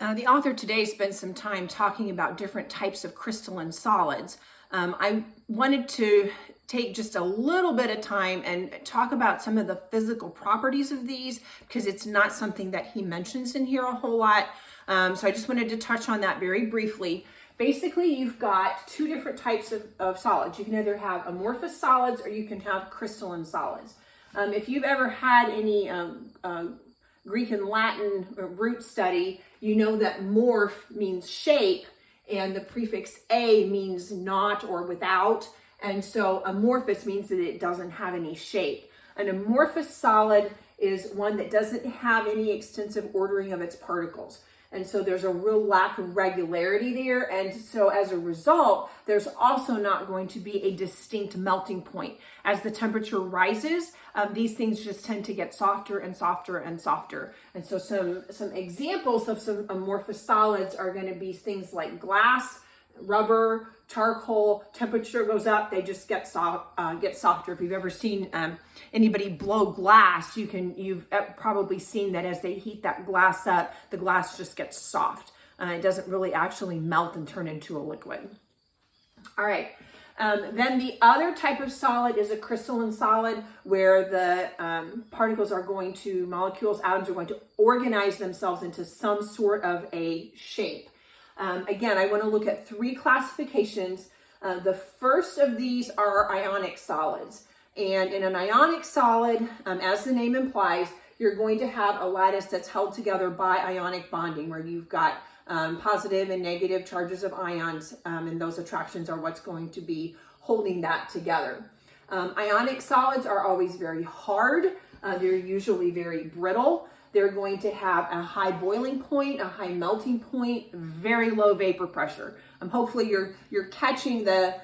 The author today spent some time talking about different types of crystalline solids. I wanted to take just a little bit of time and talk about some of the physical properties of these, because it's not something that he mentions in here a whole lot. So I just wanted to touch on that very briefly. Basically, you've got two different types of solids. You can either have amorphous solids or you can have crystalline solids. If you've ever had any Greek and Latin root study, you know that morph means shape, and the prefix a means not or without. And so amorphous means that it doesn't have any shape. An amorphous solid is one that doesn't have any extensive ordering of its particles. And so there's a real lack of regularity there. And so as a result, there's also not going to be a distinct melting point. As the temperature rises, these things just tend to get softer and softer and softer. And so some examples of some amorphous solids are going to be things like glass, rubber, charcoal. Temperature goes up, they just get softer. If you've ever seen anybody blow glass, you've probably seen that as they heat that glass up, the glass just gets soft. It doesn't really actually melt and turn into a liquid. All right. Then the other type of solid is a crystalline solid, where the particles are going to, atoms are going to organize themselves into some sort of a shape. Again, I want to look at three classifications. The first of these are ionic solids. And in an ionic solid, as the name implies, you're going to have a lattice that's held together by ionic bonding, where you've got positive and negative charges of ions, and those attractions are what's going to be holding that together. Ionic solids are always very hard. They're usually very brittle. They're going to have a high boiling point, a high melting point, very low vapor pressure. Hopefully you're catching the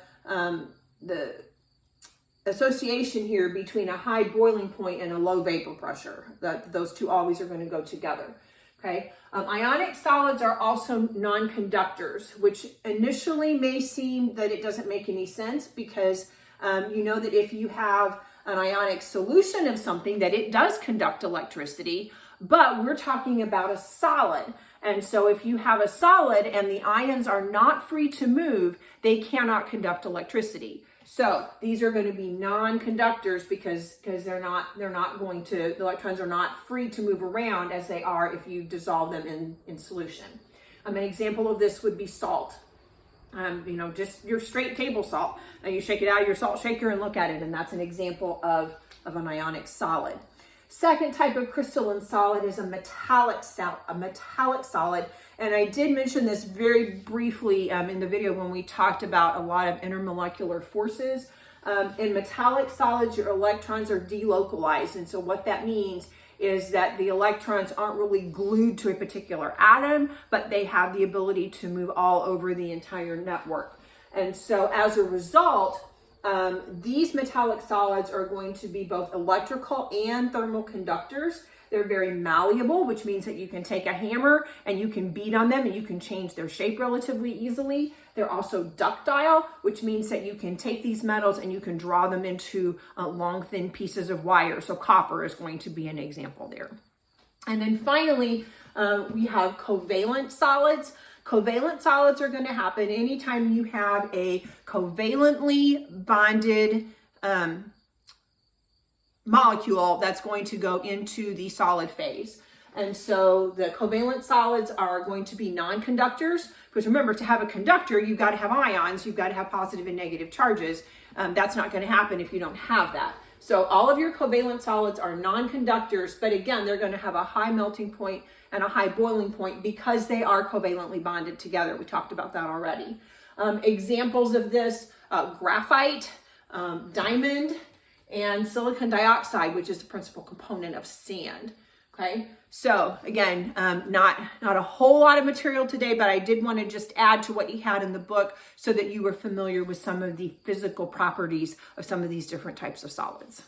association here between a high boiling point and a low vapor pressure. Those two always are going to go together. Okay. Ionic solids are also non-conductors, which initially may seem that it doesn't make any sense, because you know that if you have an ionic solution of something, that it does conduct electricity. But we're talking about a solid. And so if you have a solid and the ions are not free to move, they cannot conduct electricity. So these are going to be non-conductors because they're not going to, the electrons are not free to move around as they are if you dissolve them in solution. An example of this would be salt. Just your straight table salt. Now you shake it out of your salt shaker and look at it, and that's an example of an ionic solid. Second type of crystalline solid is a metallic solid. And I did mention this very briefly in the video when we talked about a lot of intermolecular forces. In metallic solids, your electrons are delocalized. And so what that means is that the electrons aren't really glued to a particular atom, but they have the ability to move all over the entire network. And so as a result, these metallic solids are going to be both electrical and thermal conductors. They're very malleable, which means that you can take a hammer and you can beat on them and you can change their shape relatively easily. They're also ductile, which means that you can take these metals and you can draw them into long, thin pieces of wire. So copper is going to be an example there. And then finally, we have covalent solids. Covalent solids are going to happen anytime you have a covalently bonded molecule that's going to go into the solid phase. And so the covalent solids are going to be non-conductors, because remember, to have a conductor, you've got to have ions, you've got to have positive and negative charges. That's not going to happen if you don't have that. So all of your covalent solids are non-conductors, but again, they're going to have a high melting point and a high boiling point because they are covalently bonded together. We talked about that already. Examples of this, graphite, diamond, and silicon dioxide, which is the principal component of sand. Okay, so again, not a whole lot of material today, but I did want to just add to what he had in the book so that you were familiar with some of the physical properties of some of these different types of solids.